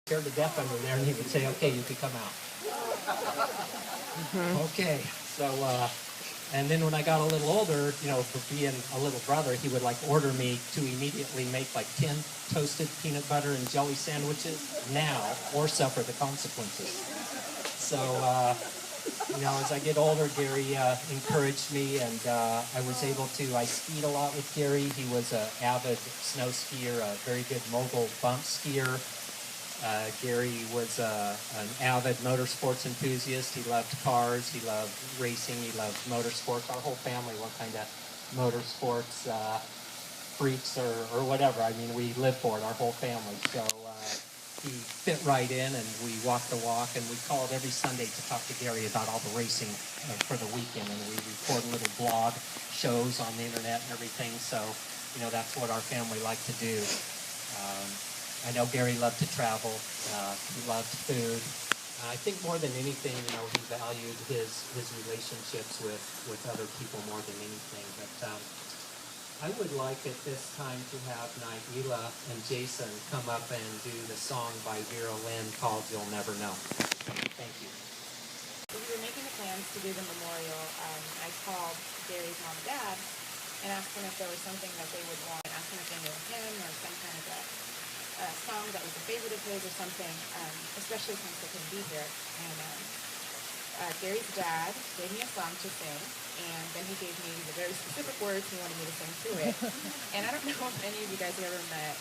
scared to death under there, and he would say, okay, you can come out. Okay, so, and then when I got a little older, you know, for being a little brother, he would like order me to immediately make like 10 toasted peanut butter and jelly sandwiches now, or suffer the consequences. So, you know, as I get older, Gary encouraged me, and I was able to, I skied a lot with Gary. He was an avid snow skier, a very good mogul bump skier. Gary was an avid motorsports enthusiast. He loved cars, he loved racing, he loved motorsports. Our whole family were kind of motorsports freaks or whatever. I mean, we lived for it, our whole family. So he fit right in, and we walked the walk, and we called every Sunday to talk to Gary about all the racing for the weekend, and we record little blog shows on the internet and everything. So, you know, that's what our family liked to do. I know Gary loved to travel. He loved food. I think more than anything, you know, he valued his relationships with other people more than anything. But I would like at this time to have Naila and Jason come up and do the song by Vera Lynn called You'll Never Know. Thank you. When we were making the plans to do the memorial, I called Gary's mom and dad and asked them if there was something that they would want, asked them if they knew a hymn or some kind of a song that was a favorite of his or something, especially since they couldn't be here. And Gary's dad gave me a song to sing, and then he gave me the very specific words he wanted me to sing to it. And I don't know if any of you guys have ever met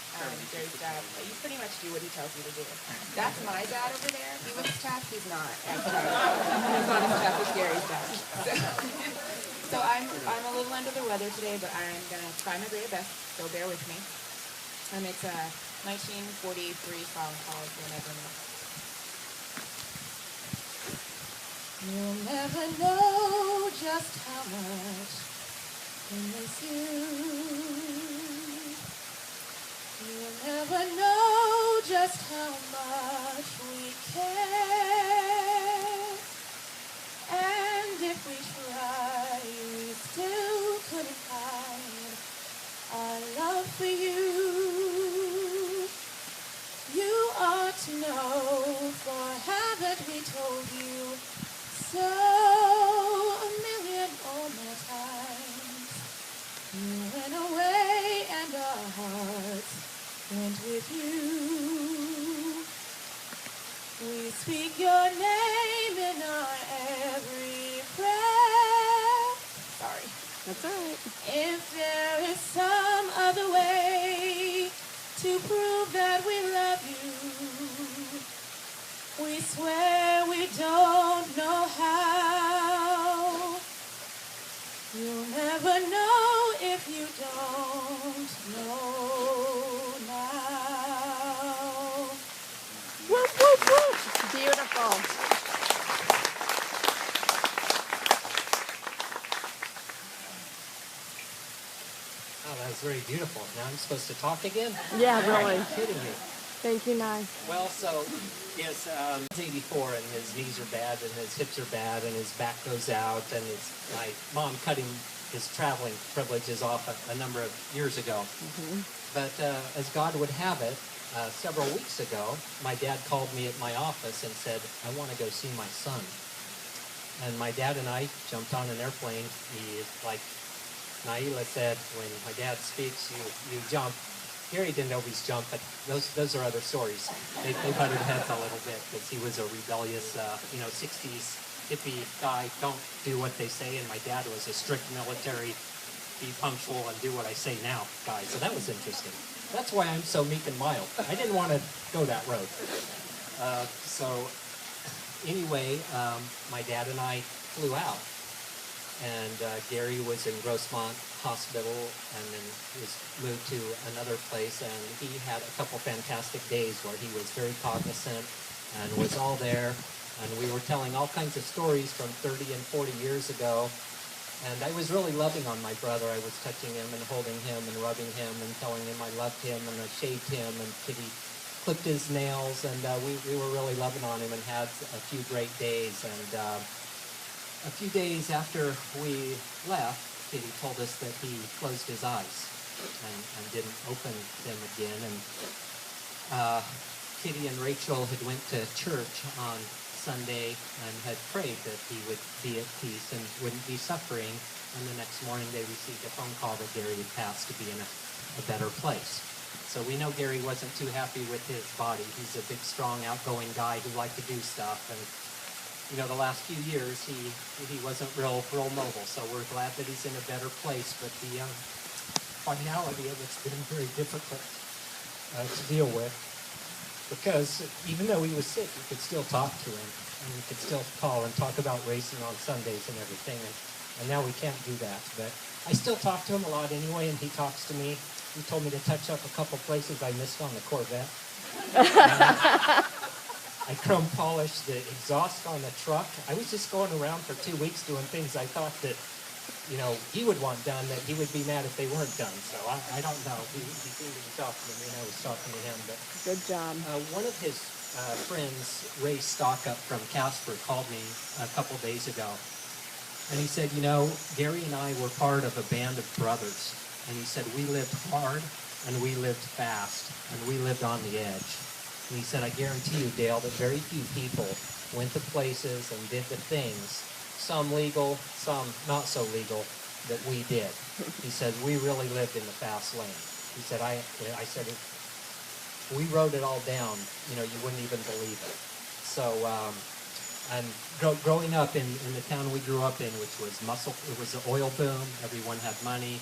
Gary's dad, but you pretty much do what he tells you to do. That's my dad over there. He was tough, he's not as tough. He's not as tough as Gary's dad. So I'm a little under the weather today, but I'm going to try my very best, so bear with me. And it's a 1943 song called You'll Never Know. You'll never know just how much we miss you. You'll never know just how much we care. And if we try, we still couldn't hide our love for you. You ought to know, for haven't we told you so a million or more times? You went away and our hearts went with you. We speak your name in our every breath. Sorry. That's all right. If there is some other way to prove that we love you, we swear we don't know how. You'll never know if you don't know now. Whoop, whoop, whoop. Beautiful. Oh, that was very beautiful. Now I'm supposed to talk again? Yeah, really. Are you kidding me? Thank you, Nye. Well, so yes, he's 84 and his knees are bad and his hips are bad and his back goes out, and my mom cutting his traveling privileges off a number of years ago. But as God would have it, several weeks ago, my dad called me at my office and said, I want to go see my son. And my dad and I jumped on an airplane. Like Naila said, when my dad speaks, you jump. Gary didn't always jump, but those are other stories. They butted heads a little bit because he was a rebellious, 60s hippie guy. Don't do what they say. And my dad was a strict military, be punctual and do what I say now guy. So that was interesting. That's why I'm so meek and mild. I didn't want to go that road. So anyway, my dad and I flew out. And Gary was in Grossmont Hospital and then was moved to another place, and he had a couple fantastic days where he was very cognizant and was all there, and we were telling all kinds of stories from 30 and 40 years ago, and I was really loving on my brother. I was touching him and holding him and rubbing him and telling him I loved him, and I shaved him, and Kitty clipped his nails, and we were really loving on him and had a few great days. And a few days after we left, Kitty told us that he closed his eyes and didn't open them again. And Kitty and Rachel had went to church on Sunday and had prayed that he would be at peace and wouldn't be suffering. And the next morning they received a phone call that Gary had passed to be in a better place. So we know Gary wasn't too happy with his body. He's a big, strong, outgoing guy who liked to do stuff. And, you know, the last few years he wasn't real mobile. So we're glad that he's in a better place. But the finality of it's been very difficult to deal with. Because even though he was sick, you could still talk to him. And you could still call and talk about racing on Sundays and everything. And now we can't do that. But I still talk to him a lot anyway, and he talks to me. He told me to touch up a couple places I missed on the Corvette. I chrome polished the exhaust on the truck. I was just going around for 2 weeks doing things I thought that, you know, he would want done, that he would be mad if they weren't done. So I don't know. He seemed to be talking to me, and I was talking to him. But Good job. one of his friends, Ray Stockup from Casper, called me a couple days ago. And he said, you know, Gary and I were part of a band of brothers. And he said, we lived hard, and we lived fast, and we lived on the edge. And he said, I guarantee you, Dale, that very few people went to places and did the things, some legal, some not so legal, that we did. He said, we really lived in the fast lane. He said, I said, if we wrote it all down, you know, you wouldn't even believe it. So, and growing up in the town we grew up in, which was it was an oil boom. Everyone had money.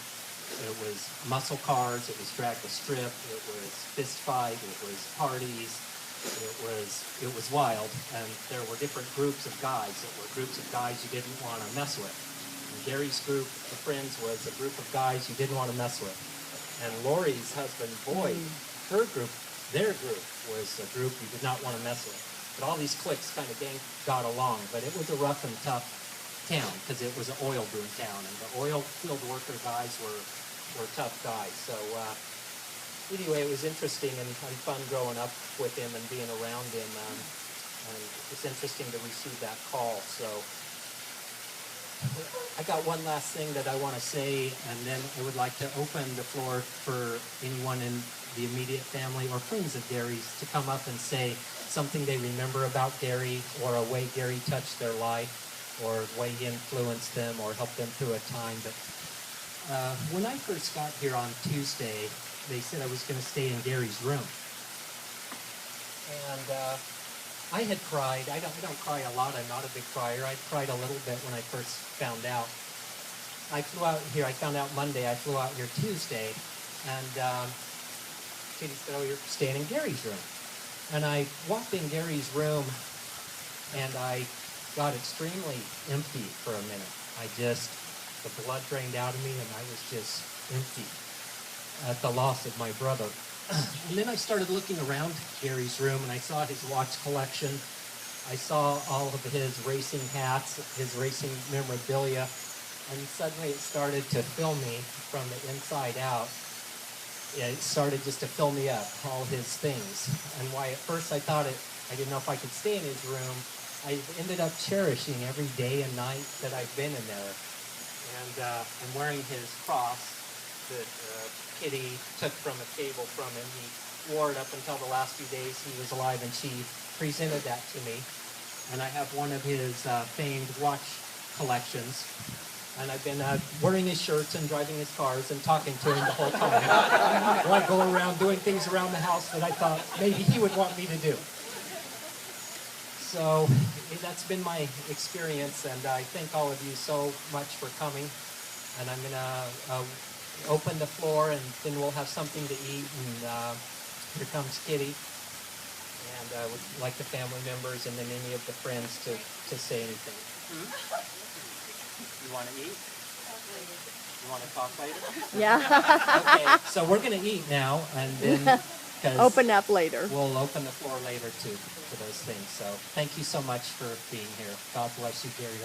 It was muscle cars. It was drag the strip. It was fist fight. It was parties. It was wild. And there were different groups of guys. There were groups of guys you didn't want to mess with. And Gary's group of friends was a group of guys you didn't want to mess with. And Lori's husband, Boyd, their group was a group you did not want to mess with. But all these cliques kind of got along. But it was a rough and tough town because it was an oil boom town. And the oil field worker guys were tough guys. So anyway, it was interesting and fun growing up with him and being around him. And it's interesting to receive that call. So I got one last thing that I want to say, and then I would like to open the floor for anyone in the immediate family or friends of Gary's to come up and say something they remember about Gary, or a way Gary touched their life, or a way he influenced them or helped them through a time. But when I first got here on Tuesday, they said I was going to stay in Gary's room. And I had cried. I don't cry a lot. I'm not a big crier. I cried a little bit when I first found out. I flew out here. I found out Monday. I flew out here Tuesday. And Katie said, oh, you're staying in Gary's room. And I walked in Gary's room, and I got extremely empty for a minute. The blood drained out of me, and I was just empty at the loss of my brother. And then I started looking around Gary's room, and I saw his watch collection. I saw all of his racing hats, his racing memorabilia, and suddenly it started to fill me from the inside out. It started just to fill me up, all his things. And why at first I didn't know if I could stay in his room, I ended up cherishing every day and night that I've been in there. And I'm wearing his cross that Kitty took from a table from him. He wore it up until the last few days he was alive, and she presented that to me. And I have one of his famed watch collections. And I've been wearing his shirts and driving his cars and talking to him the whole time. While I go around doing things around the house that I thought maybe he would want me to do. So that's been my experience, and I thank all of you so much for coming. And I'm going to open the floor, and then we'll have something to eat. And here comes Kitty. And I would like the family members and then any of the friends to say anything. You want to eat? You want to talk later? Yeah. Okay, so we're going to eat now, and then Open up later. We'll open the floor later to those things. So thank you so much for being here. God bless you, Gary.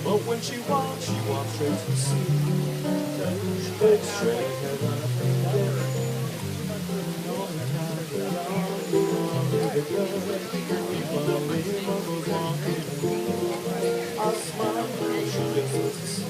But when she walks straight to the sea. Straight I smile, she just listens.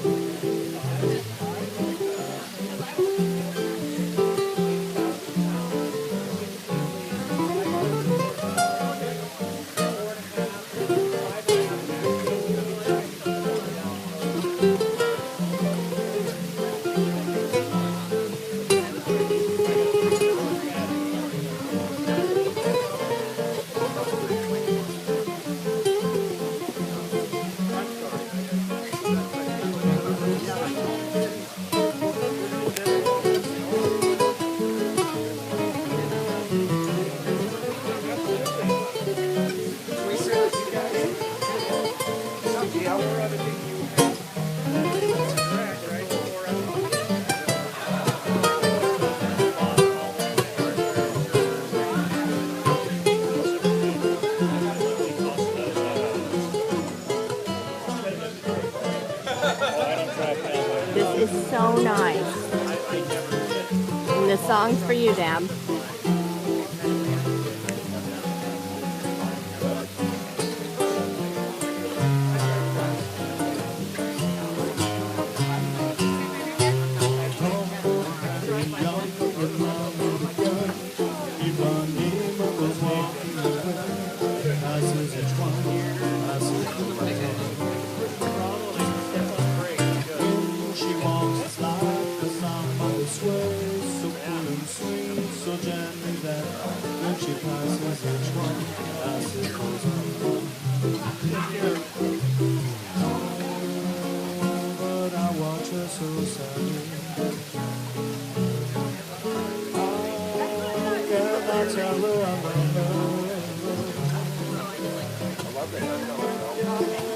This is so nice. And the song's for you, Dad. She walks, it's like the sound of the sway, so cool and sweet, so gently that when she passes each one, as it goes on. But I watch her so sadly. I cannot tell her I love her.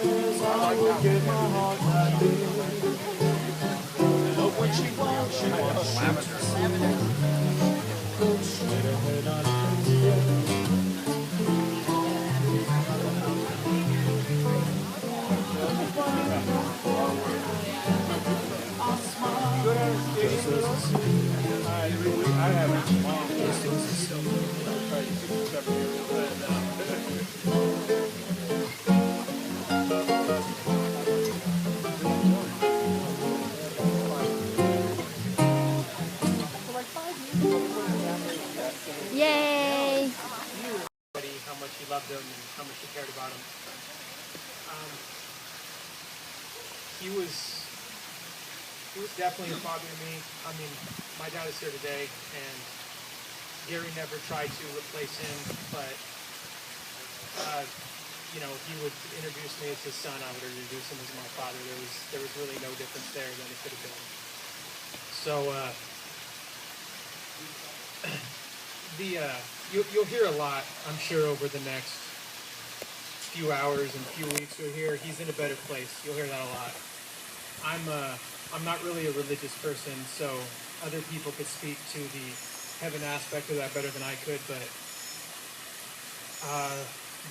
Yes, I will give my heart gladly. When she walks you to see. Go straight ahead, I I'll smile. Just as I see. I haven't. Just as I see. Yay! How much he loved him and how much he cared about him. He was definitely a father to me. I mean, my dad is here today, and Gary never tried to replace him, but he would introduce me as his son. I would introduce him as my father. There was really no difference there than it could have been. So you'll hear a lot, I'm sure, over the next few hours and few weeks. You'll hear he's in a better place. You'll hear that a lot. I'm not really a religious person, so other people could speak to the heaven aspect of that better than I could, but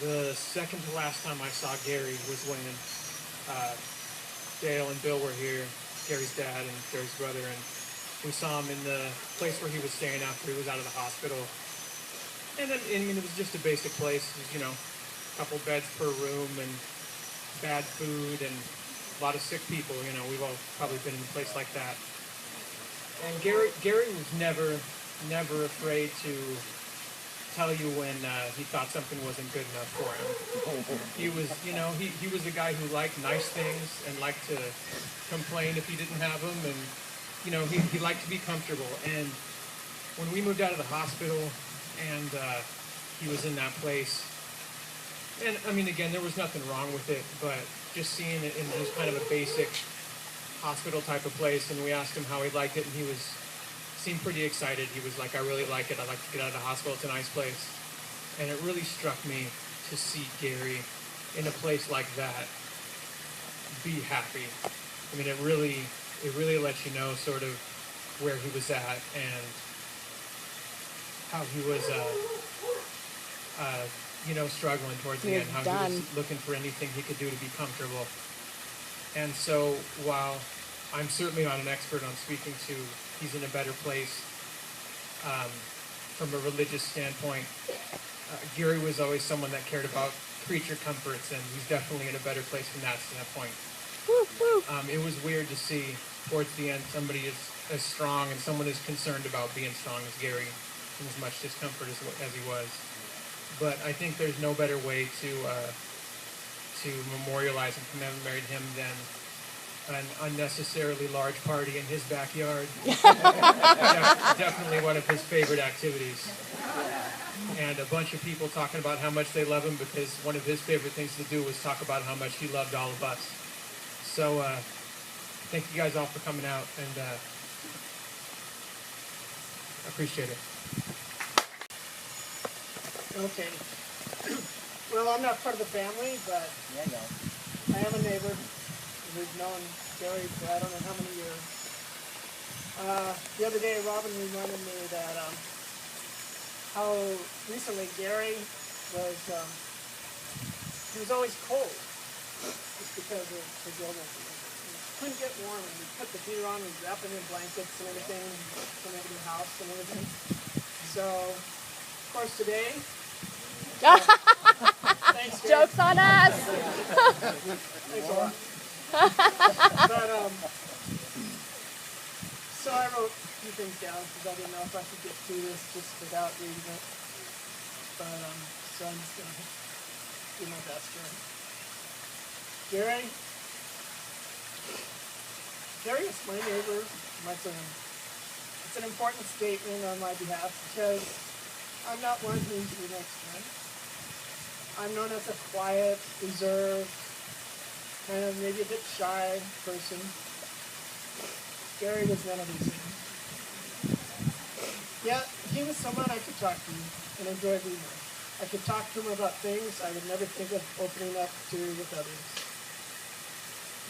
the second to last time I saw Gary was when Dale and Bill were here, Gary's dad and Gary's brother, and we saw him in the place where he was staying after he was out of the hospital. And then, I mean, it was just a basic place. It was, a couple beds per room and bad food and a lot of sick people. We've all probably been in a place like that. And Gary was never afraid to tell you when he thought something wasn't good enough for him. He was, he was a guy who liked nice things and liked to complain if he didn't have them, and he liked to be comfortable. And when we moved out of the hospital and he was in that place, and I mean, again, there was nothing wrong with it, but just seeing it in just kind of a basic hospital type of place, and we asked him how he liked it, and he seemed pretty excited. He was like, I really like it. I like to get out of the hospital. It's a nice place. And it really struck me to see Gary in a place like that be happy. I mean, it really lets you know sort of where he was at and how he was, struggling towards the end, how he was looking for anything he could do to be comfortable. And so while I'm certainly not an expert on speaking to he's in a better place from a religious standpoint, Gary was always someone that cared about creature comforts, and he's definitely in a better place from that standpoint. It was weird to see towards the end somebody as strong and someone as concerned about being strong as Gary, in as much discomfort as he was. But I think there's no better way to memorialize and commemorate him than an unnecessarily large party in his backyard. Definitely one of his favorite activities. And a bunch of people talking about how much they love him, because one of his favorite things to do was talk about how much he loved all of us. So thank you guys all for coming out, and I appreciate it. Okay. Well, I'm not part of the family, but I am a neighbor. We've known Gary for I don't know how many years. The other day, Robin reminded me that how recently Gary was, he was always cold just because of his illness. He couldn't get warm, and we put the heater on and wrap him in blankets and everything, from the house and everything. So, of course, today, thanks, Gary. Joke's on us. Thanks a lot. But, so I wrote a few things down because I didn't know if I could get through this just without reading it. But, so I'm just going to do my best here. Gary is my neighbor, my friend. It's an important statement on my behalf because I'm not one who's your next friend. I'm known as a quiet, reserved, kind of maybe a bit shy person. Gary was none of these things. Yet, he was someone I could talk to and enjoy being with. I could talk to him about things I would never think of opening up to with others.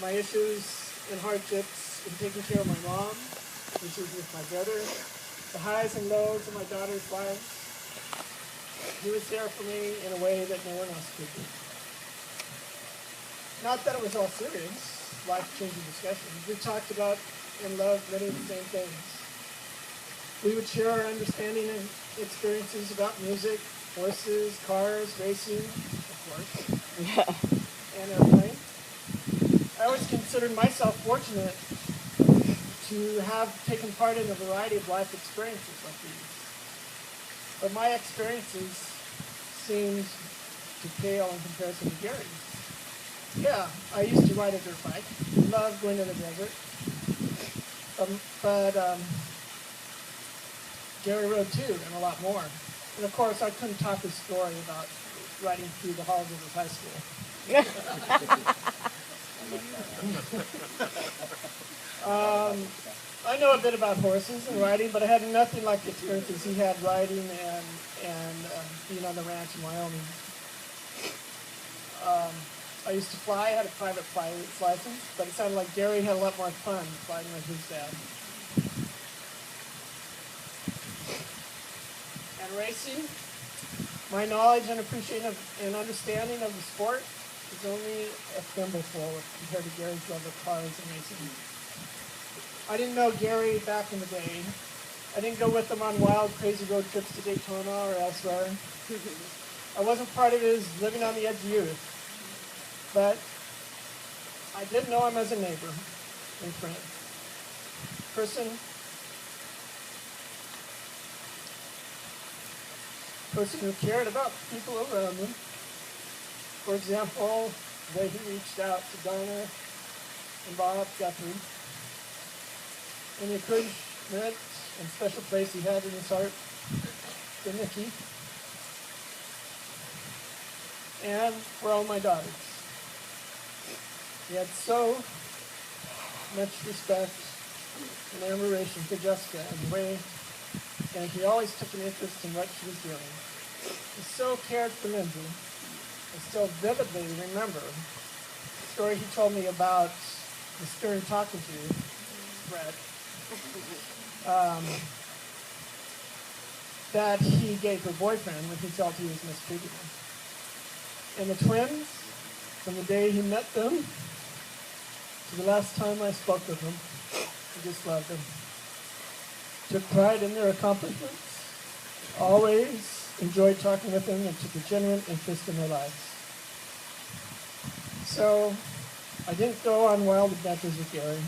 My issues and hardships in taking care of my mom, issues with my brother, the highs and lows of my daughter's life. He was there for me in a way that no one else could be. Not that it was all serious, life-changing discussions. We talked about and loved many of the same things. We would share our understanding and experiences about music, horses, cars, racing, of course, and airplanes. I always considered myself fortunate to have taken part in a variety of life experiences like these. But my experiences seemed to pale in comparison to Gary's. Yeah, I used to ride a dirt bike. Loved going to the desert. But Gary rode too, and a lot more. And of course, I couldn't top his story about riding through the halls of his high school. I know a bit about horses and riding, but I had nothing like the experiences he had riding and being on the ranch in Wyoming. I used to fly. I had a private pilot's license, but it sounded like Gary had a lot more fun flying with his dad. And racing, my knowledge and appreciation and understanding of the sport is only a thimbleful compared to Gary's love of cars and racing. I didn't know Gary back in the day. I didn't go with him on wild, crazy road trips to Daytona or elsewhere. I wasn't part of his living on the edge of youth. But I did know him as a neighbor and friend. Person who cared about people around him. For example, the way he reached out to Donna and Bob Guthrie, and the encouragement and special place he had in his heart for Nikki, and for all my daughters. He had so much respect and admiration for Jessica and the way, and he always took an interest in what she was doing. He so cared for Lindsay. I still vividly remember the story he told me about the stern talking to Brett, that he gave her boyfriend when he felt he was mistreating her. And the twins, from the day he met them to the last time I spoke with them, I just loved them. Took pride in their accomplishments, always enjoyed talking with them, and took a genuine interest in their lives. So I didn't go on wild adventures with Gary,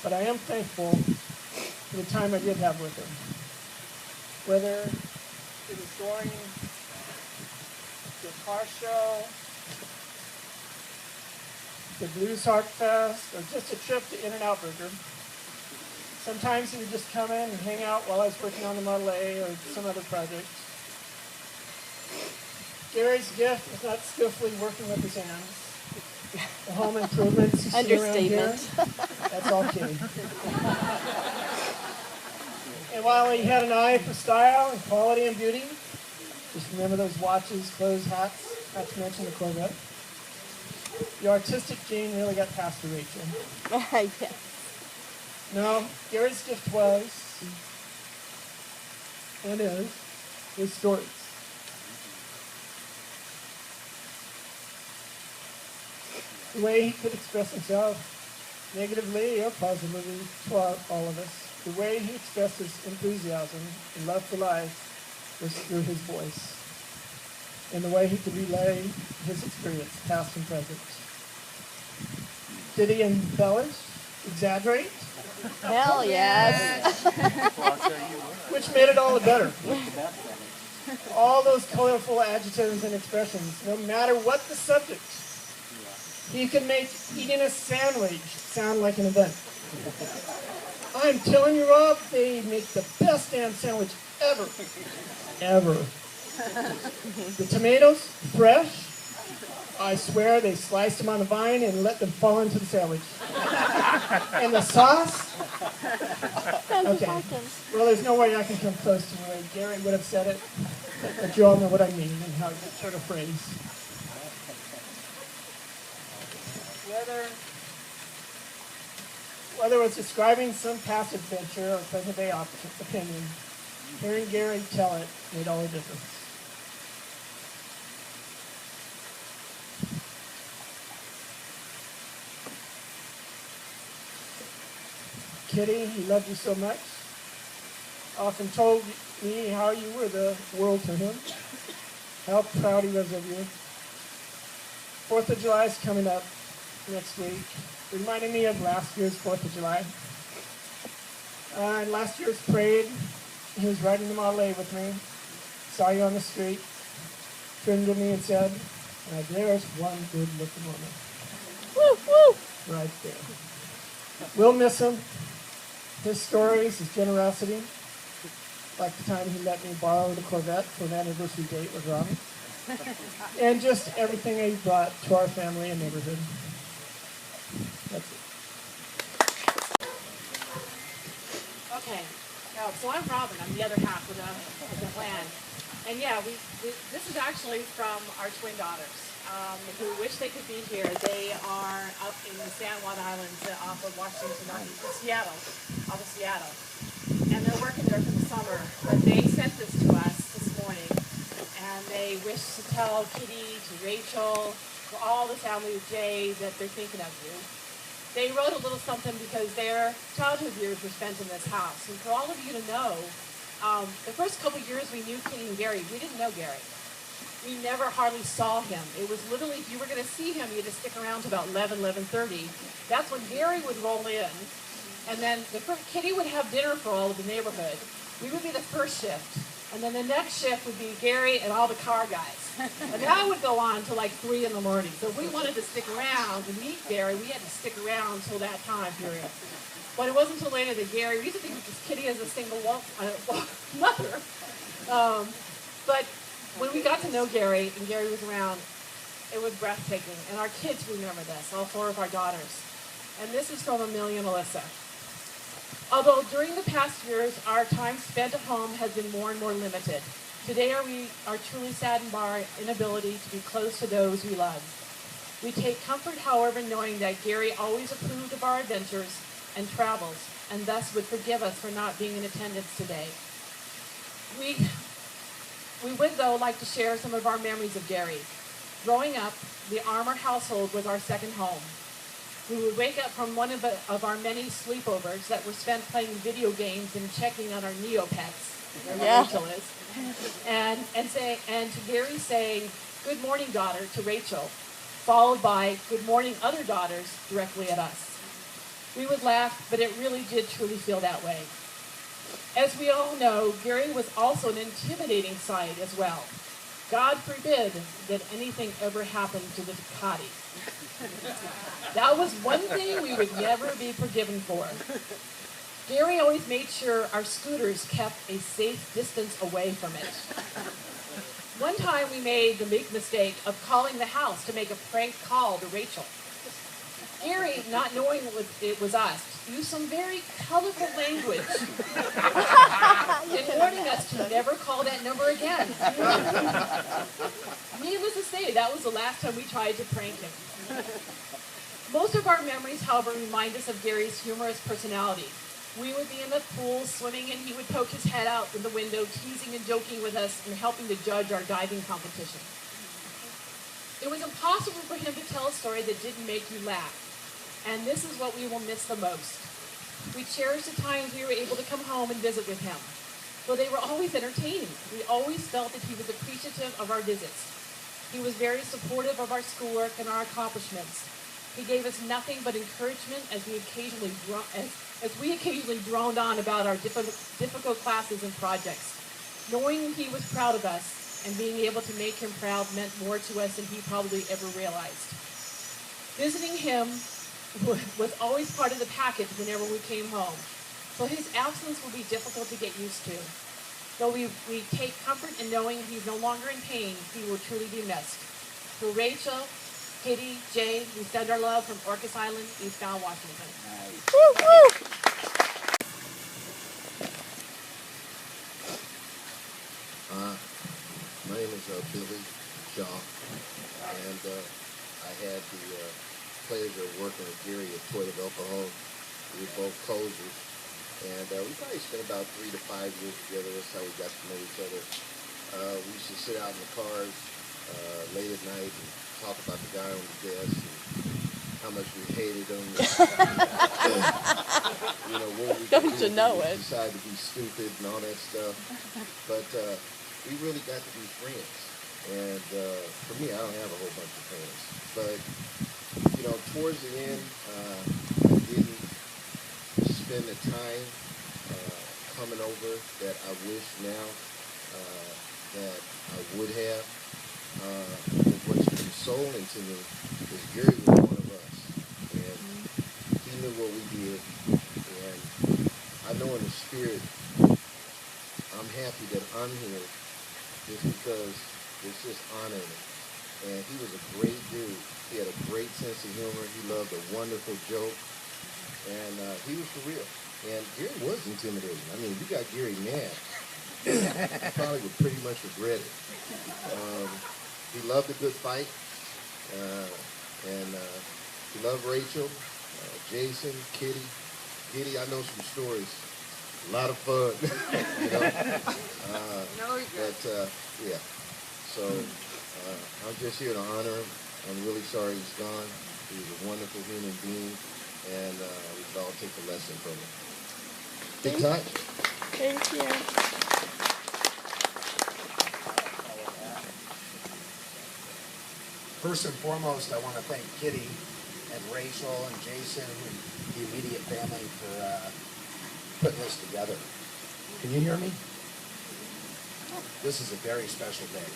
but I am thankful for the time I did have with him. Whether it was going to a car show, the Blues Heart Fest, or just a trip to In-N-Out Burger. Sometimes he would just come in and hang out while I was working on the Model A or some other project. Gary's gift was not skillfully working with his hands. The home improvements you see around here, Understatement. that's all kidding. And while he had an eye for style and quality and beauty, just remember those watches, clothes, hats, not to mention the Corvette. The artistic gene really got past to Rachel. Yes. No, Gary's gift was, and is, his stories. The way he could express himself, negatively or positively, to all of us. The way he expressed his enthusiasm and love for life was through his voice. And the way he could relay his experience, past and present. Did he embellish, exaggerate? Hell yes. Which made it all the better. All those colorful adjectives and expressions, no matter what the subject, he could make eating a sandwich sound like an event. I'm telling you, Rob, they make the best damn sandwich ever. Ever. The tomatoes, fresh. I swear they sliced them on the vine and let them fall into the sandwich. And the sauce? Okay. Well, there's no way I can come close to the way Gary would have said it, but you all know what I mean and how that sort of phrase. Whether it was describing some past adventure or present day opinion, hearing Gary tell it made all the difference. Kitty, he loved you so much. Often told me how you were the world to him, how proud he was of you. 4th of July is coming up next week, reminding me of last year's 4th of July. And last year's parade, he was riding the Model A with me, saw you on the street, turned to me and said, now there's one good-looking woman. Woo, woo. Right there. We'll miss him. His stories, his generosity, like the time he let me borrow the Corvette for an anniversary date with Robin, and just everything he brought to our family and neighborhood. That's it. Okay, so I'm Robin. I'm the other half of the clan. And yeah, this is actually from our twin daughters, who wish they could be here. They are up in the San Juan Islands off of Washington, Seattle, off of Seattle. And they're working there for the summer. But they sent this to us this morning. And they wish to tell Kitty, to Rachel, to all the family of Jay that they're thinking of you. They wrote a little something because their childhood years were spent in this house. And for all of you to know, the first couple years we knew Kitty and Gary, we didn't know Gary. We never hardly saw him. It was literally, if you were going to see him, you had to stick around to about 11:30. That's when Gary would roll in. And then Kitty would have dinner for all of the neighborhood. We would be the first shift. And then the next shift would be Gary and all the car guys. And that would go on till like 3 in the morning. So if we wanted to stick around to meet Gary, we had to stick around till that time period. But it wasn't until later that Gary, we used to think of Kitty as a single mother. But when we got to know Gary and Gary was around, it was breathtaking. And our kids remember this, all 4 of our daughters. And this is from Amelia and Alyssa. Although during the past years, our time spent at home has been more and more limited. Today we are truly saddened by our inability to be close to those we love. We take comfort, however, knowing that Gary always approved of our adventures and travels, and thus would forgive us for not being in attendance today. We would, though, like to share some of our memories of Gary. Growing up, the Armour household was our second home. We would wake up from one of our many sleepovers that were spent playing video games and checking on our Neopets, where Rachel is, and to Gary saying, "Good morning, daughter," to Rachel. followed by good morning other daughters directly at us. We would laugh, but it really did truly feel that way. As we all know, Gary was also an intimidating side as well. God forbid that anything ever happened to the Ducati. That was one thing we would never be forgiven for. Gary always made sure our scooters kept a safe distance away from it. One time we made the big mistake of calling the house to make a prank call to Rachel. Gary, not knowing it was us, used some very colorful language and warning us to never call that number again. Needless to say, that was the last time we tried to prank him. Most of our memories, however, remind us of Gary's humorous personality. We would be in the pool swimming and he would poke his head out in the window, teasing and joking with us and helping to judge our diving competition. It was impossible for him to tell a story that didn't make you laugh. And this is what we will miss the most. We cherish the times we were able to come home and visit with him. Though they were always entertaining, we always felt that he was appreciative of our visits. He was very supportive of our schoolwork and our accomplishments. He gave us nothing but encouragement as we occasionally droned on about our difficult classes and projects. Knowing he was proud of us and being able to make him proud meant more to us than he probably ever realized. Visiting him was always part of the package whenever we came home, so his absence will be difficult to get used to. Though we take comfort in knowing he's no longer in pain, he will truly be missed. For Rachel, Kitty, Jay, we send our love from Orcas Island, Eastbound Washington. Woo, woo. My name is Billy Shaw, and I had the pleasure of working with Gary at Toy of Alcohol. We were both closers, and we probably spent about 3 to 5 years together. That's how we got to know each other. We used to sit out in the cars late at night and talk about the guy on the desk and how much we hated him. You know, what we Don't you know it? decided to be stupid and all that stuff. But we really got to be friends. And for me, I don't have a whole bunch of friends. But, you know, towards the end, I didn't spend the time coming over that I wish now that I would have. What's consoling to me is Gary was one of us. And he knew what we did. And I know in the spirit, I'm happy that I'm here just because it's just honoring him. And he was a great dude. He had a great sense of humor. He loved a wonderful joke. And he was for real. And Gary was intimidating. I mean, if you got Gary mad, I probably would pretty much regret it. He loved a good fight. And he loved Rachel, Jason, Kitty. Kitty, I know some stories. A lot of fun, you know. Yeah. So I'm just here to honor him. I'm really sorry he's gone. He was a wonderful human being, and we could all take a lesson from him. Big time. Thank you. First and foremost, I want to thank Kitty and Rachel and Jason and the immediate family for putting this together. Can you hear me? This is a very special day.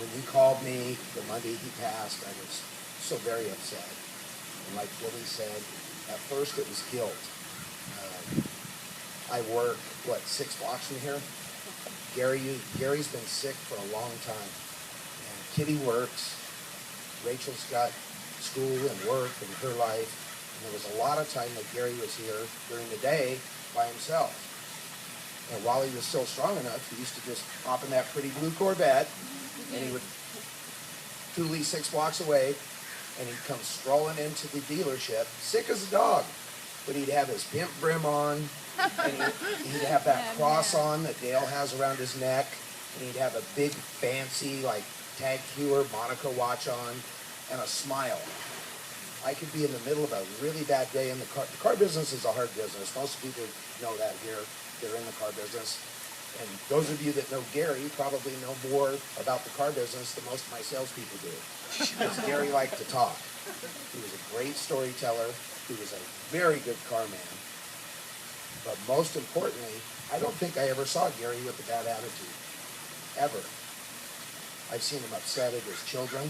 When you called me the Monday he passed, I was so very upset. And like Billy said, at first it was guilt. I work, 6 blocks from here? Gary's been sick for a long time. And Kitty works. Rachel's got school and work and her life. And there was a lot of time that Gary was here during the day by himself. And while he was still strong enough, he used to just hop in that pretty blue Corvette, and he would Thule 6 blocks away, and he'd come strolling into the dealership, sick as a dog. But he'd have his pimp brim on, and he'd have that cross on that Dale has around his neck, and he'd have a big fancy like Tag Heuer Monaco watch on, and a smile. I could be in the middle of a really bad day in the car. The car business is a hard business. Most people know that here. They're in the car business. And those of you that know Gary probably know more about the car business than most of my salespeople do. Because Gary liked to talk. He was a great storyteller. He was a very good car man. But most importantly, I don't think I ever saw Gary with a bad attitude. Ever. I've seen him upset at his children.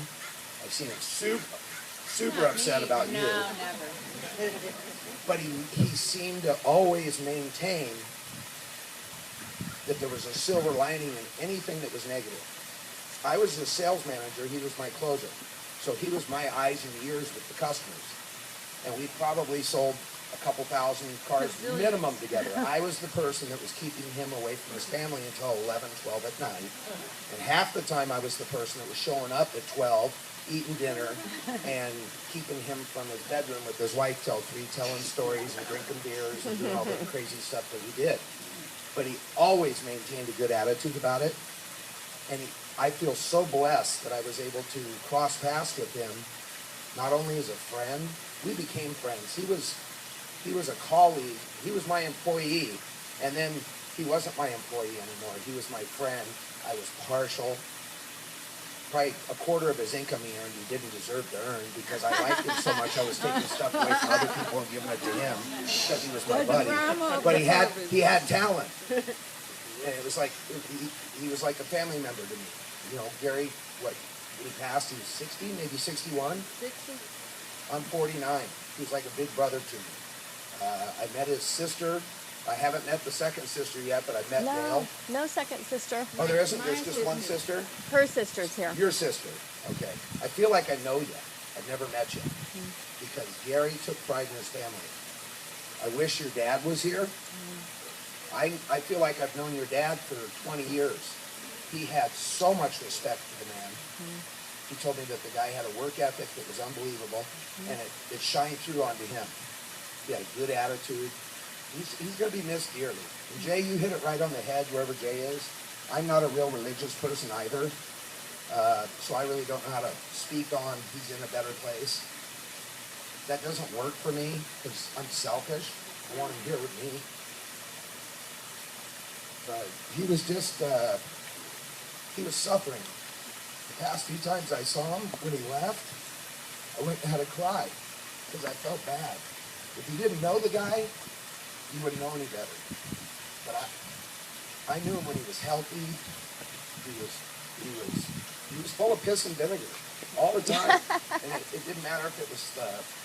I've seen him super upset about you. No, never. But he seemed to always maintain that there was a silver lining in anything that was negative. I was the sales manager, he was my closer. So he was my eyes and ears with the customers. And we probably sold a couple thousand cars minimum together. I was the person that was keeping him away from his family until 11, 12 at night. And half the time I was the person that was showing up at 12, eating dinner, and keeping him from his bedroom with his wife till 3, telling stories and drinking beers and doing all the crazy stuff that he did. But he always maintained a good attitude about it. And I feel so blessed that I was able to cross paths with him, not only as a friend, we became friends. He was a colleague, he was my employee, and then he wasn't my employee anymore. He was my friend. I was partial. Probably a quarter of his income he earned, he didn't deserve to earn because I liked him so much I was taking stuff away from other people and giving it to him because he was my buddy. But he had talent. And it was like, he was like a family member to me. You know, Gary, he passed, he was 60, maybe 61? 60. I'm 49. He was like a big brother to me. I met his sister. I haven't met the second sister yet, but I've met Dale. No second sister. Oh, there isn't? There's just one sister? Her sister's here. Your sister. Okay. I feel like I know you. I've never met you. Because Gary took pride in his family. I wish your dad was here. I feel like I've known your dad for 20 years. He had so much respect for the man. He told me that the guy had a work ethic that was unbelievable, and it shined through onto him. He had a good attitude. He's going to be missed dearly. And Jay, you hit it right on the head wherever Jay is. I'm not a real religious person either, so I really don't know how to speak on he's in a better place. That doesn't work for me because I'm selfish. I want him here with me. But he was just, he was suffering. The past few times I saw him, when he left, I went and had a cry because I felt bad. If you didn't know the guy, you wouldn't know any better. But I knew him when he was healthy. He was full of piss and vinegar all the time. And it didn't matter if it was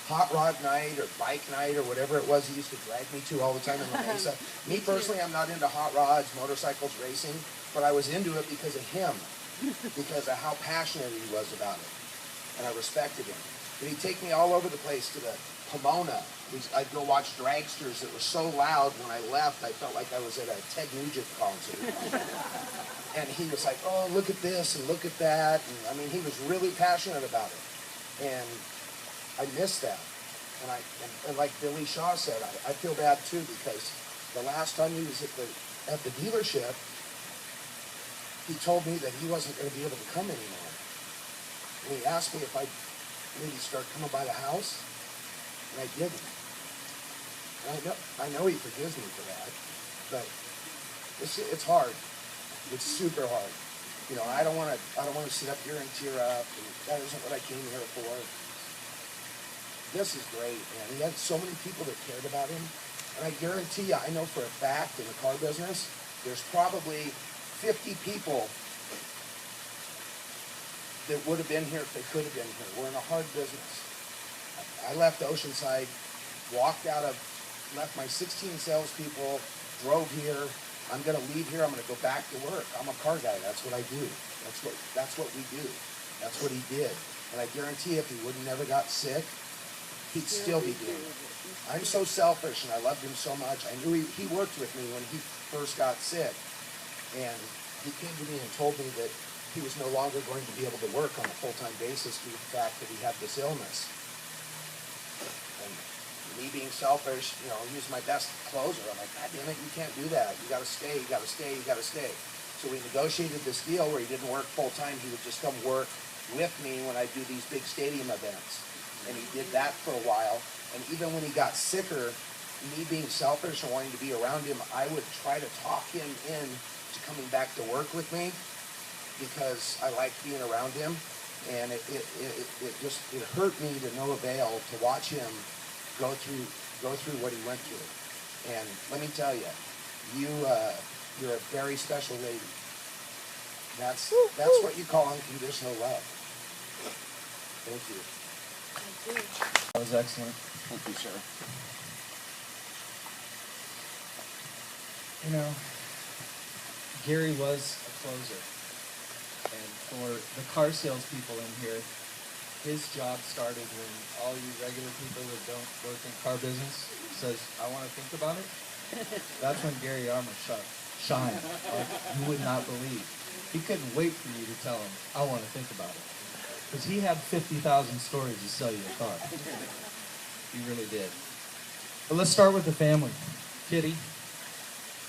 hot rod night or bike night or whatever it was he used to drag me to all the time in La Mesa. Me personally, I'm not into hot rods, motorcycles, racing, but I was into it because of him, because of how passionate he was about it. And I respected him. But he'd take me all over the place to the Pomona. I'd go watch dragsters that were so loud when I left, I felt like I was at a Ted Nugent concert. And he was like, oh, look at this and look at that. And I mean, he was really passionate about it. And I miss that. And like Billy Shaw said, I feel bad too because the last time he was at the dealership, he told me that he wasn't going to be able to come anymore. And he asked me if I'd maybe start coming by the house, and I didn't. And I know he forgives me for that, but it's hard. It's super hard. You know, I don't want to sit up here and tear up, and that isn't what I came here for. This is great, man. He had so many people that cared about him, and I guarantee you, I know for a fact in the car business, there's probably 50 people that would have been here if they could have been here. We're in a hard business. I left Oceanside, left my 16 salespeople, drove here. I'm going to leave here. I'm going to go back to work. I'm a car guy. That's what I do. That's what we do. That's what he did. And I guarantee if he would have never got sick, he'd still be doing it. I'm so selfish, and I loved him so much. I knew he worked with me when he first got sick. And he came to me and told me that he was no longer going to be able to work on a full-time basis due to the fact that he had this illness. And me being selfish, you know, he was my best closer. I'm like, God damn it, you can't do that. You gotta stay, you gotta stay, you gotta stay. So we negotiated this deal where he didn't work full-time. He would just come work with me when I do these big stadium events. And he did that for a while. And even when he got sicker, me being selfish and wanting to be around him, I would try to talk him in to coming back to work with me because I like being around him, and it hurt me to no avail to watch him go through what he went through. And let me tell you, you're a very special lady. That's what you call unconditional love. Thank you. That was excellent. Thank you, sir. You know, Gary was a closer. And for the car salespeople in here, his job started when all you regular people that don't work in car business says, I want to think about it. That's when Gary Armour shined. Like you would not believe. He couldn't wait for you to tell him, I want to think about it. Because he had 50,000 stories to sell you a car. He really did. But let's start with the family. Kitty,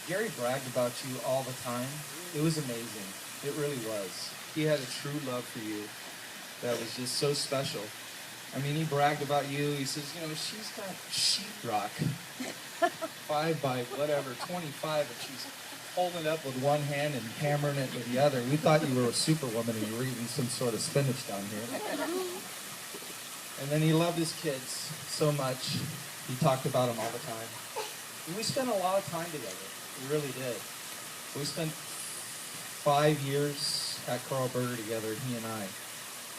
Gary bragged about you all the time. It was amazing. It really was. He had a true love for you that was just so special. I mean, he bragged about you. He says, you know, she's got sheetrock, 5 by whatever, 25, and she's holding it up with one hand and hammering it with the other. We thought you were a superwoman and you were eating some sort of spinach down here. And then he loved his kids so much. He talked about them all the time. And we spent a lot of time together. We really did. We spent 5 years at Carl Berger together, he and I.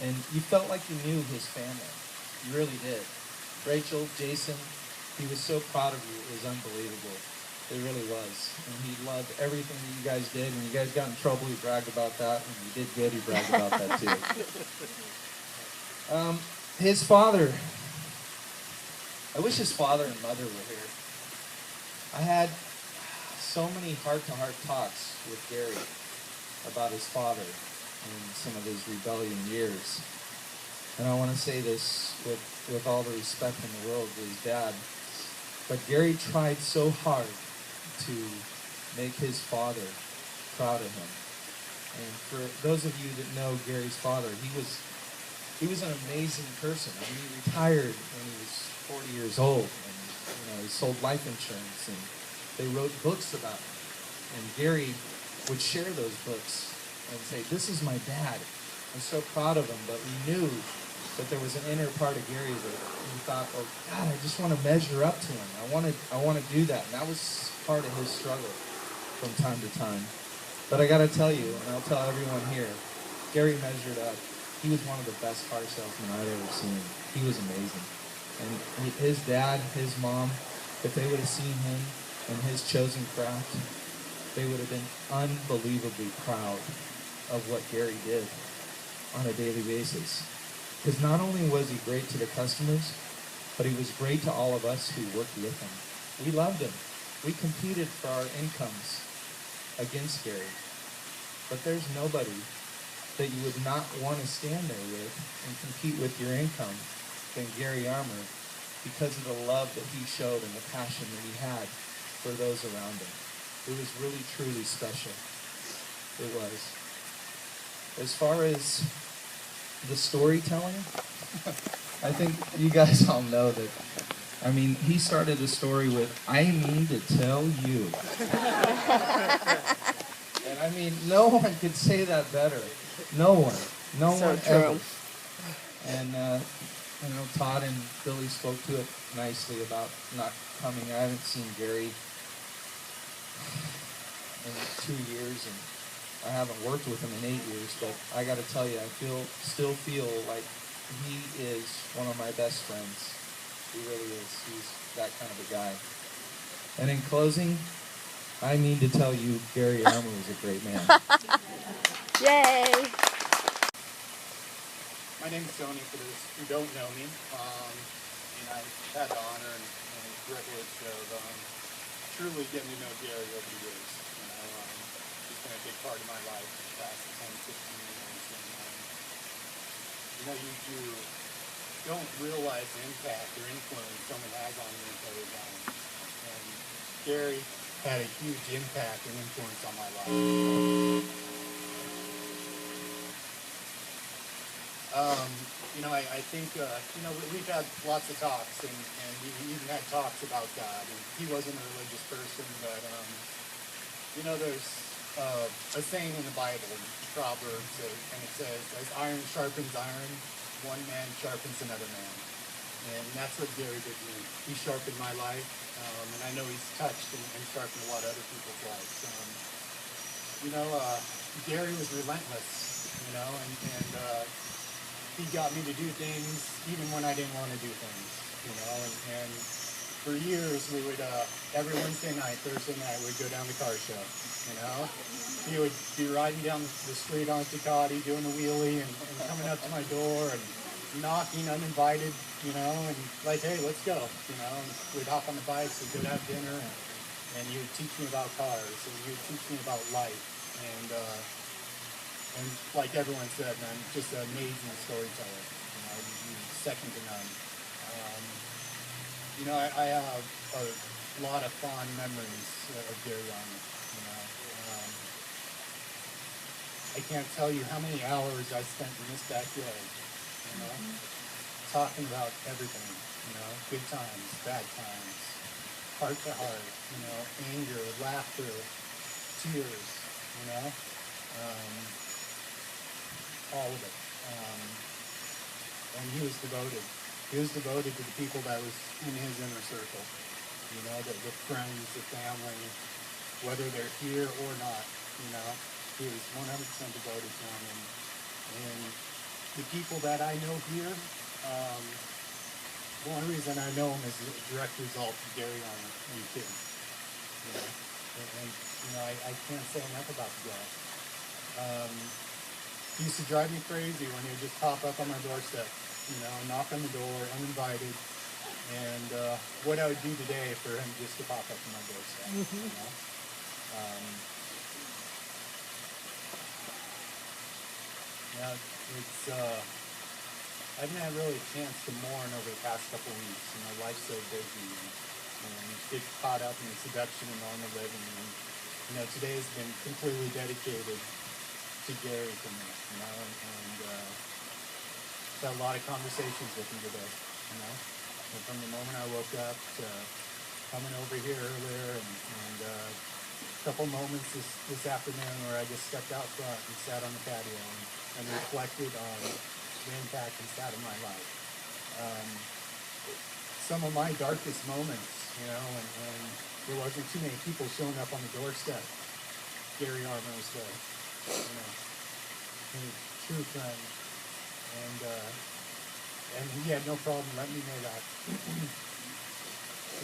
And you felt like you knew his family. You really did. Rachel, Jason, he was so proud of you. It was unbelievable. It really was. And he loved everything that you guys did. When you guys got in trouble, he bragged about that. When you did good, he bragged about that too. His father, I wish his father and mother were here. I had so many heart-to-heart talks with Gary about his father and some of his rebellion years. And I want to say this with all the respect in the world to his dad, but Gary tried so hard to make his father proud of him. And for those of you that know Gary's father, he was an amazing person. I mean, he retired when he was 40 years old, and you know, he sold life insurance, and they wrote books about him. And Gary would share those books and say, this is my dad. I'm so proud of him, but we knew that there was an inner part of Gary that he thought, oh God, I just want to measure up to him. I want to do that. And that was part of his struggle from time to time. But I got to tell you, and I'll tell everyone here, Gary measured up. He was one of the best car salesmen I'd ever seen. He was amazing. And his dad, his mom, if they would have seen him and his chosen craft, they would have been unbelievably proud of what Gary did on a daily basis. Because not only was he great to the customers, but he was great to all of us who worked with him. We loved him. We competed for our incomes against Gary. But there's nobody that you would not want to stand there with and compete with your income than Gary Armour, because of the love that he showed and the passion that he had for those around him. It was really, truly special. It was. As far as the storytelling, I think you guys all know that, I mean, he started the story with, I mean to tell you. And I mean, no one could say that better. No one. No So one true. ever. And, you know, Todd and Billy spoke to it nicely about not coming. I haven't seen Gary in 2 years, and I haven't worked with him in 8 years, but I got to tell you, I still feel like he is one of my best friends. He really is. He's that kind of a guy. And in closing, I mean to tell you, Gary Armour is a great man. Yay! My name is Tony, for those who don't know me, and I've had the honor and privilege of truly getting to know Gary over the years. You know, he's been a big part of my life for the past 10, 15 years, and you know, you don't realize the impact or influence someone has on you until they're gone. And Gary had a huge impact and influence on my life. You know, I think, you know, we've had lots of talks, and we even had talks about God, and he wasn't a religious person, but, you know, there's a saying in the Bible, Proverbs, and it says, as iron sharpens iron, one man sharpens another man. And that's what Gary did to me. He sharpened my life, and I know he's touched and sharpened a lot of other people's lives. Gary was relentless, and he got me to do things even when I didn't want to do things, and for years we would, every Wednesday night, Thursday night, we'd go down to car show, He would be riding down the street on Ducati, doing a wheelie, and coming up to my door and knocking uninvited, and like, hey, let's go, and we'd hop on the bikes, we'd go to have dinner, and he would teach me about cars, and he would teach me about life, and like everyone said, man, just an amazing storyteller. He's second to none. I have a lot of fond memories of Gary Armour. I can't tell you how many hours I spent in this backyard, talking about everything, good times, bad times, heart to heart, anger, laughter, tears, all of it. And he was devoted. He was devoted to the people that was in his inner circle. The friends, the family, whether they're here or not, he was 100% devoted to them. And the people that I know here, one reason I know him is a direct result of Gary Armour and Kitty. I can't say enough about the guy. He used to drive me crazy when he would just pop up on my doorstep, knock on the door, uninvited, and what I would do today for him just to pop up on my doorstep, I haven't had really a chance to mourn over the past couple of weeks. Life's so busy, and get caught up in the seduction of normal living. And, today has been completely dedicated to Gary for me, and had a lot of conversations with him today, And from the moment I woke up to coming over here earlier, and a couple moments this afternoon where I just stepped out front and sat on the patio and reflected on the impact he's had in my life. Some of my darkest moments, when there wasn't too many people showing up on the doorstep, Gary Armour was there. He's a true friend, and he had no problem letting me know that.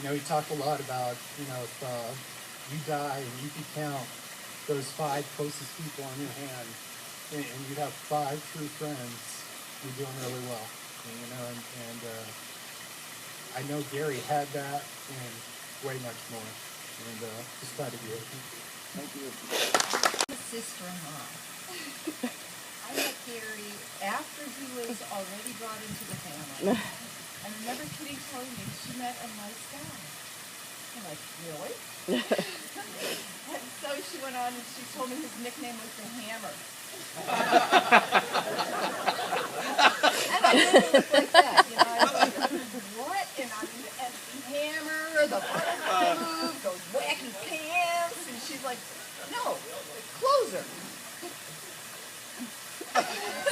He talked a lot about, if you die and you could count those 5 closest people on your hand, and you'd have 5 true friends, you're doing really well. And I know Gary had that and way much more, and just glad to be with him. Thank you. Sister-in-law. I met Gary after he was already brought into the family. I remember Kitty telling me she met a nice guy. I'm like, really? And so she went on and she told me his nickname was the Hammer. And I didn't look like that, I was like, what? And the Hammer, the button move, those wacky pants, and she's like, no, closer.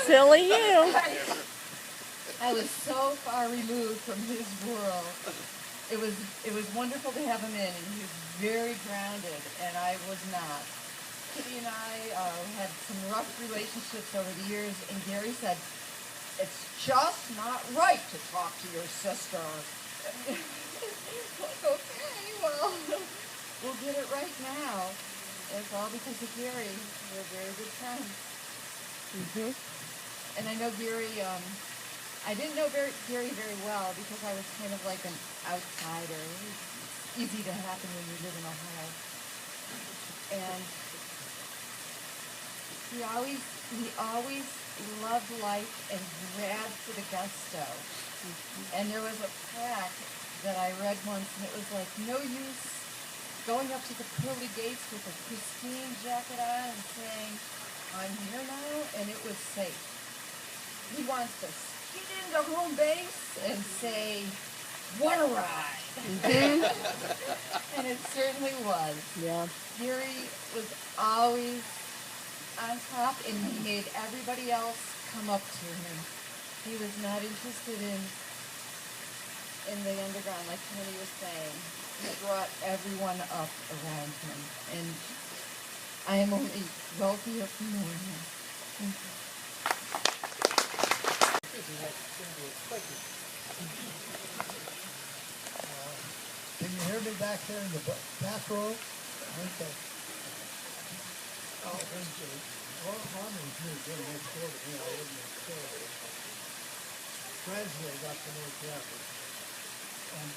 Silly you. I was so far removed from his world. It was wonderful to have him in, and he was very grounded, and I was not. Kitty and I had some rough relationships over the years, and Gary said, it's just not right to talk to your sister. Like, okay, well, we'll get it right now. It's all because of Gary. We're very good friends. Mm-hmm. And I know Gary, I didn't know Gary very well because I was kind of like an outsider. It's easy to happen when you live in Ohio. And he always loved life and grabbed for the gusto. Mm-hmm. And there was a plaque that I read once, and it was like, no use going up to the pearly gates with a pristine jacket on and saying, I'm here now, and it was safe. He wants to skid into home base and say, what a ride. And it certainly was. Yeah. Gary was always on top, and he made everybody else come up to him. He was not interested in the underground, like Kenny was saying. He brought everyone up around him, and I am only wealthier for knowing him. Thank you. Can you hear me back there in the back row? Okay. Oh, thank you. Well, Harmony's moved in next door to me. I live next door. Translate got to know Jeffrey. And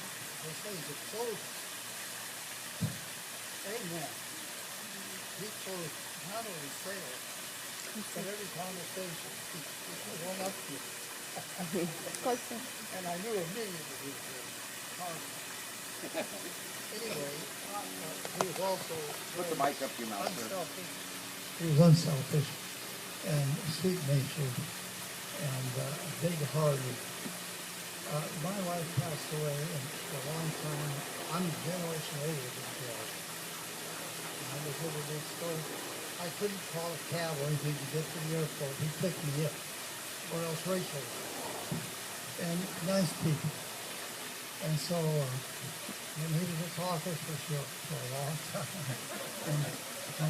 they say he's a closer. Amen. He closed not only sales, but every conversation. He went up to you. And I knew immediately he was Harmony. Anyway, he was also Put the mic up to your mouth, sir. unselfish. He was unselfish and sweet-natured and big-hearted. My wife passed away a long time. I'm a generation older than Joe. I was living next door. I couldn't call a cab or anything to get to the airport. He picked me up, or else Rachel would. And nice people. And so we needed to talk for sure for a long time. I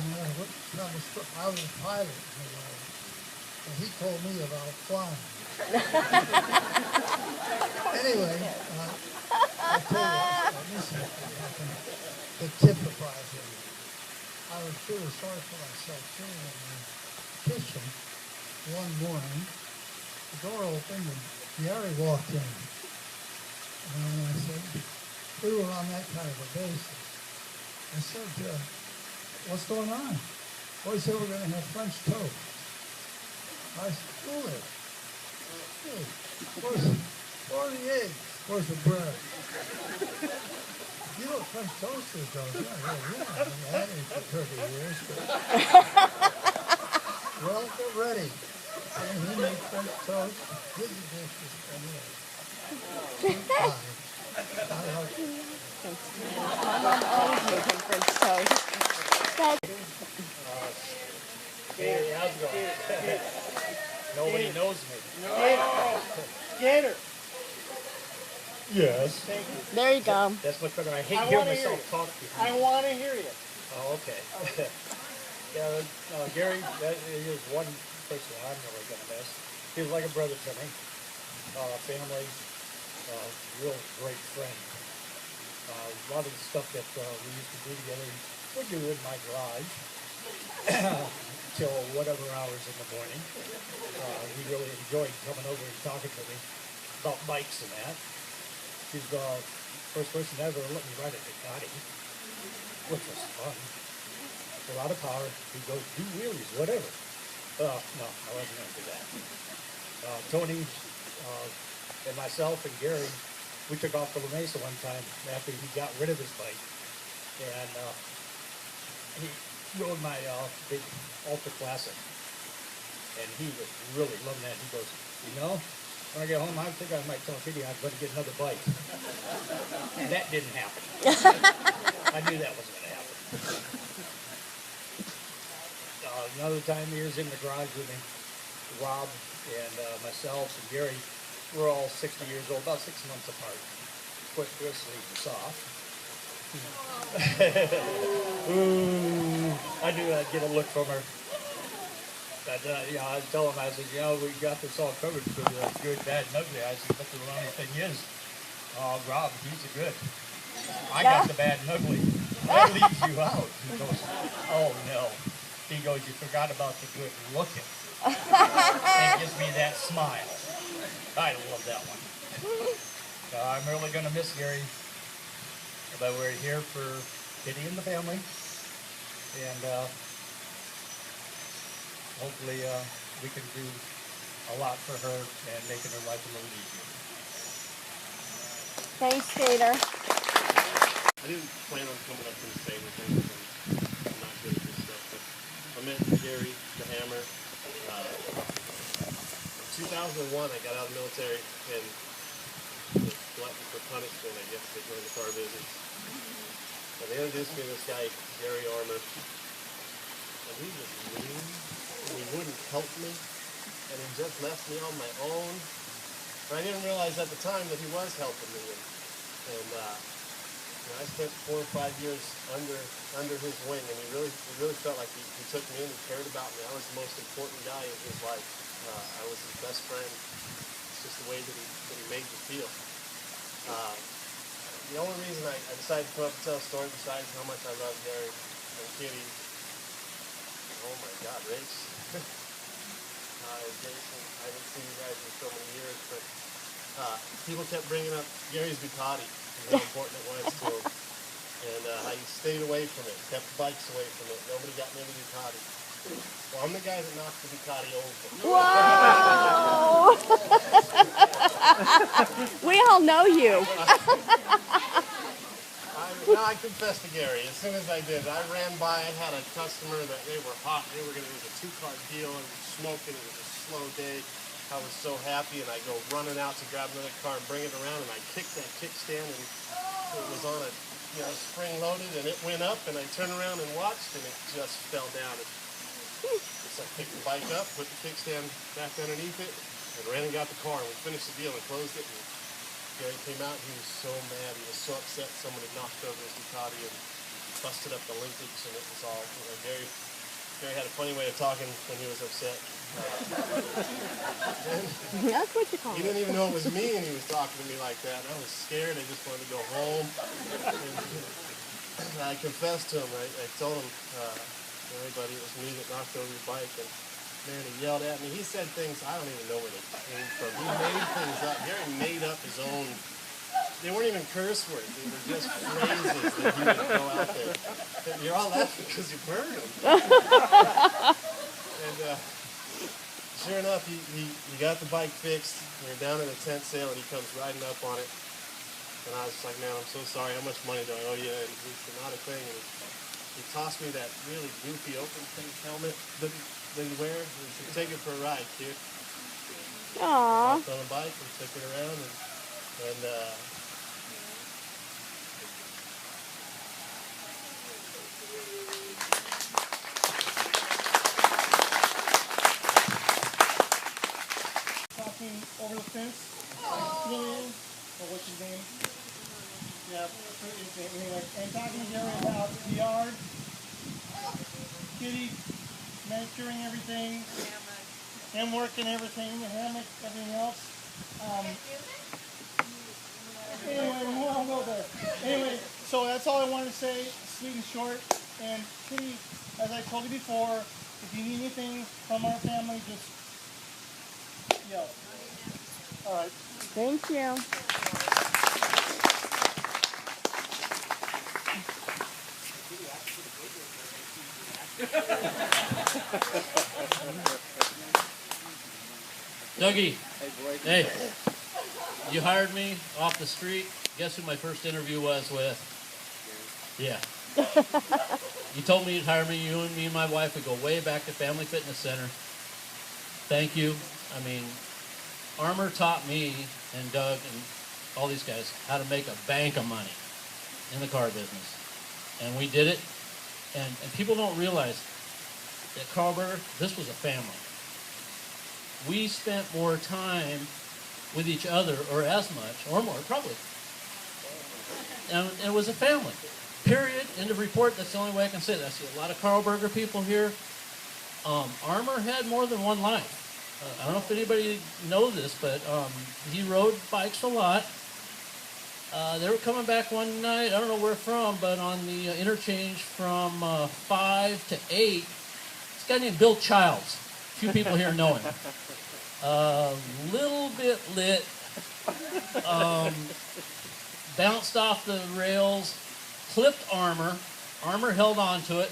was a pilot, and he told me about flying. Anyway, I told you, this happened, the typifier. I was feeling sorry for myself sitting in the kitchen one morning. The door opened and Gary walked in. And I said, we were on that kind of a basis. I said, what's going on? Well, he said, we're going to have French toast. I said, good. Where are the eggs? Where's the bread? You know what French toast is, don't you? Yeah. I mean, I ain't for 30 years. But... Well, get ready. And he made French toast. His dishes and eggs. I like it. My mom always making French toast. Hey, how's it going? Nobody knows me. Gator. Yes. Thank you. There you go. That's much better. I hate hearing myself talk behind. I want to hear you. Oh, okay. Yeah, Gary, that is one person I'm really going to miss. He was like a brother to me. Family, real great friend. A lot of the stuff that we used to do together, we do in my garage till whatever hours in the morning. He really enjoyed coming over and talking to me about bikes and that. He's the first person ever let me ride a Ducati, which was fun. A lot of power. He'd go do wheelies, whatever. No, I wasn't going to do that. Tony and myself and Gary, we took off to La Mesa one time after he got rid of his bike. And he rode my big Ultra Classic. And he was really loving that. He goes, you know, when I get home, I think I might tell Kitty I'm going to get another bike. And that didn't happen. I knew that wasn't going to happen. Another time he was in the garage with me, Rob and myself and Gary, we're all 60 years old, about 6 months apart. Quit leaving us off. Ooh, I knew I'd get a look from her. But, I was telling him, I said, we got this all covered for the good, bad, and ugly. I said, but the only thing is, Rob, he's a good. I got the bad and ugly. That leaves you out. He goes, oh no. He goes, you forgot about the good looking. And gives me that smile. I love that one. I'm really going to miss Gary. But we're here for Kitty and the family. And hopefully we can do a lot for her and making her life a little easier. Thanks, Gator. I didn't plan on coming up and saying anything because I'm not good at this stuff, but I met Gary, the Hammer. 2001, I got out of the military, and the glutton for punishment, I guess, they joined the car business. And they introduced me to this guy, Gary Armour. And he was mean, and he wouldn't help me, and he just left me on my own. And I didn't realize at the time that he was helping me. And I spent 4 or 5 years under his wing, and it really felt like he took me in and cared about me. I was the most important guy in his life. I was his best friend. It's just the way that he made me feel. The only reason I decided to come up and tell a story besides how much I love Gary and Kitty, oh my God, Rach, Jason, I haven't seen you guys in so many years, but people kept bringing up Gary's Ducati and how important it was to him, and how he stayed away from it, kept the bikes away from it. Nobody got near the Ducati. Well, I'm the guy that knocked the Ducati over. Whoa! We all know you. I confessed to Gary. As soon as I did, I ran by. I had a customer that they were hot. It was a 2-car deal. It was smoking. It was a slow day. I was so happy, and I go running out to grab another car and bring it around, and I kicked that kickstand, and it was on a spring loaded, and it went up, and I turned around and watched, and it just fell down. So I picked the bike up, put the kickstand back underneath it, and ran and got the car, and we finished the deal and closed it. And Gary came out, and he was so mad. He was so upset someone had knocked over his Ducati and busted up the linkage, and it was all, Gary had a funny way of talking when he was upset. That's what you call He it. didn't even know it was me, and he was talking to me like that. And I was scared. I just wanted to go home. And I confessed to him. I told him, hey, buddy, it was me that knocked over your bike. And man, he yelled at me. He said things I don't even know where they came from. He made things up. Gary made up his own. They weren't even curse words. They were just phrases that he would go out there. And you're all laughing because you've heard them. And sure enough, he got the bike fixed. We were down at a tent sale, and he comes riding up on it. And I was like, man, I'm so sorry. How much money do I owe you? And he said, not a thing. And he tossed me that really goofy open face helmet that you wear. He said, take it for a ride, kid. Aww. I hopped on a bike and took it around, and Talking over the fence, Julian, or what's his name? Yeah, anyway, and talking to Gary about the yard, Kitty manicuring everything, him working everything, the hammock, everything else. Anyway, we won't go there. Anyway, so that's all I wanted to say, sweet and short. And Kitty, as I told you before, if you need anything from our family, just yell. All right. Thank you. Dougie, hey, you hired me off the street. Guess who my first interview was with? Yeah. You told me you'd hire me. You and me and my wife would go way back to Family Fitness Center. Thank you. I mean, Armour taught me and Doug and all these guys how to make a bank of money in the car business. And we did it. And people don't realize that Carlberger, this was a family. We spent more time with each other, or as much, or more, probably. And it was a family. Period. End of report. That's the only way I can say that. I see a lot of Carlberger people here. Armour had more than one life. I don't know if anybody knows this, but he rode bikes a lot. They were coming back one night, I don't know where from, but on the interchange from 5 to 8, this guy named Bill Childs. A few people here know him. Little bit lit, bounced off the rails, clipped Armour. Armour held on to it,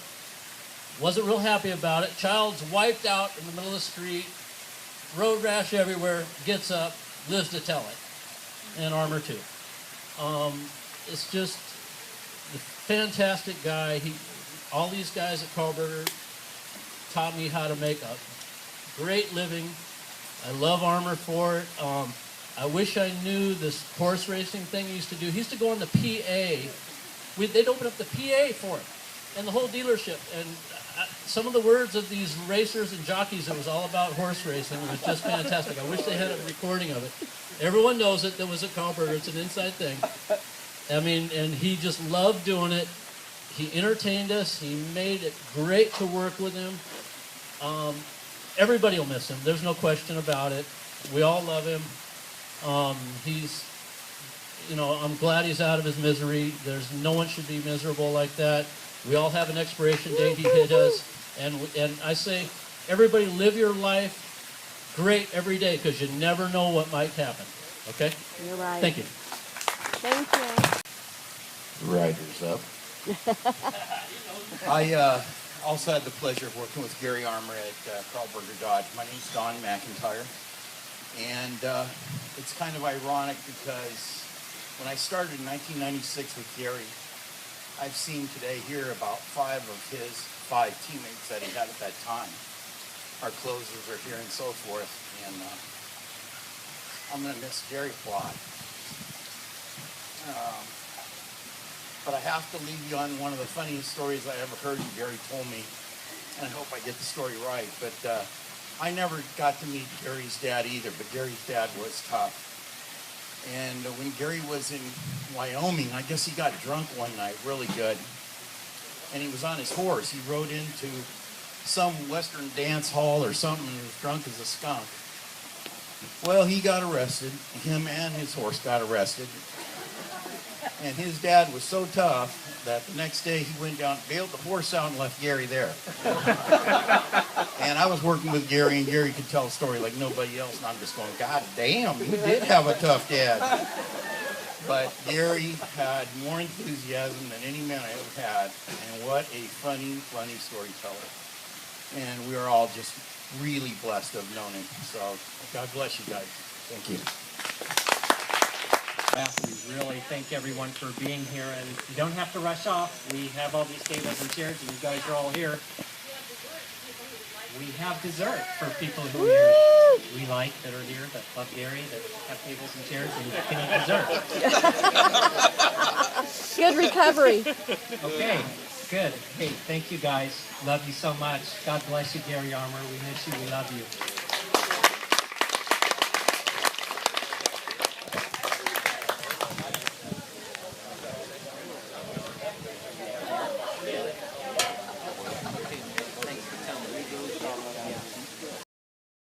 wasn't real happy about it. Childs wiped out in the middle of the street, road rash everywhere, gets up, lives to tell it, and Armour too. It's just a fantastic guy. All these guys at Carlberger taught me how to make a great living. I love Armour for it. I wish I knew this horse racing thing he used to do. He used to go on the PA. They'd open up the PA for him and the whole dealership. And some of the words of these racers and jockeys, it was all about horse racing. It was just fantastic. I wish they had a recording of it. Everyone knows it. There was a Carlberger. It's an inside thing. I mean, and he just loved doing it. He entertained us. He made it great to work with him. Everybody will miss him. There's no question about it. We all love him. He's, I'm glad he's out of his misery. There's no one should be miserable like that. We all have an expiration date. He hit us. And I say, everybody live your life great every day because you never know what might happen. Okay? You're right. Thank you. Thank you. Riders up. I also had the pleasure of working with Gary Armour at Carlberger Dodge. My name's Don McIntyre. And it's kind of ironic because when I started in 1996 with Gary, I've seen today here about 5 of his 5 teammates that he had at that time. Our closers are here and so forth. And I'm going to miss Gary a lot. But I have to leave you on one of the funniest stories I ever heard, and Gary told me, and I hope I get the story right, but I never got to meet Gary's dad either, but Gary's dad was tough. And when Gary was in Wyoming, I guess he got drunk one night, really good, and he was on his horse. He rode into some western dance hall or something and was drunk as a skunk. Well, he got arrested. Him and his horse got arrested. And his dad was so tough that the next day he went down, bailed the horse out, and left Gary there. And I was working with Gary, and Gary could tell a story like nobody else, and I'm just going, God damn, you did have a tough dad. But Gary had more enthusiasm than any man I ever had, and what a funny, funny storyteller. And we are all just really blessed to have known him. So God bless you guys. Thank you. We really thank everyone for being here, and you don't have to rush off. We have all these tables and chairs, and you guys are all here. We have dessert for people who we like that are here, that love Gary, that have tables and chairs, and can eat dessert. Good recovery. Okay, good. Hey, thank you guys. Love you so much. God bless you, Gary Armour. We miss you. We love you.